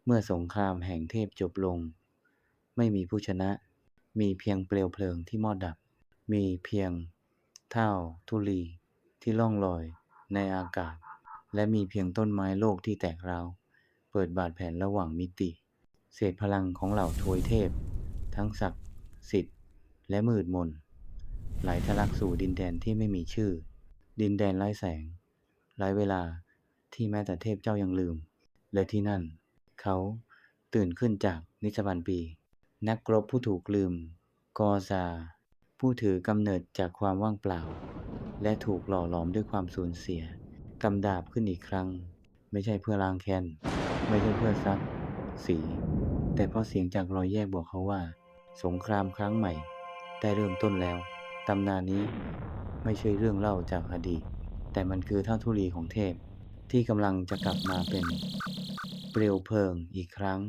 เมื่อสงครามแห่งเทพจบลงไม่มีผู้ชนะมีเพียงเปลวเพลิงที่มอดดับมีเพียงเท่าธุลีที่ล่องลอยในอากาศและมีเพียงต้นไม้โลกที่แตกร้าวเปิดบาดแผลระหว่างมิติเศษพลังของเหล่าทวยเทพทั้งศักดิ์สิทธิ์และมืดมนไหลทะลักสู่ดินแดนที่ไม่มีชื่อดินแดนไร้แสงไร้เวลาที่แม้แต่เทพเจ้ายังลืมและที่นั่นเขาตื่นขึ้นจากนิจบันปีนักรบผู้ถูกลืมกอซาผู้ถือกำเนิดจากความว่างเปล่าและถูกหล่อหลอมด้วยความสูญเสียกำดาบขึ้นอีกครั้งไม่ใช่เพื่อล้างแค้นไม่ใช่เพื่อซักสีแต่เพราะเสียงจากรอยแยกบอกเขาว่าสงครามครั้งใหม่ได้เริ่มต้นแล้วตำนานนี้ไม่ใช่เรื่องเล่าจากอดีตแต่มันคือท่าธุลีของเทพที่กำลังจะกลับมาเป็นเปลวเพลิงอีกครั้ง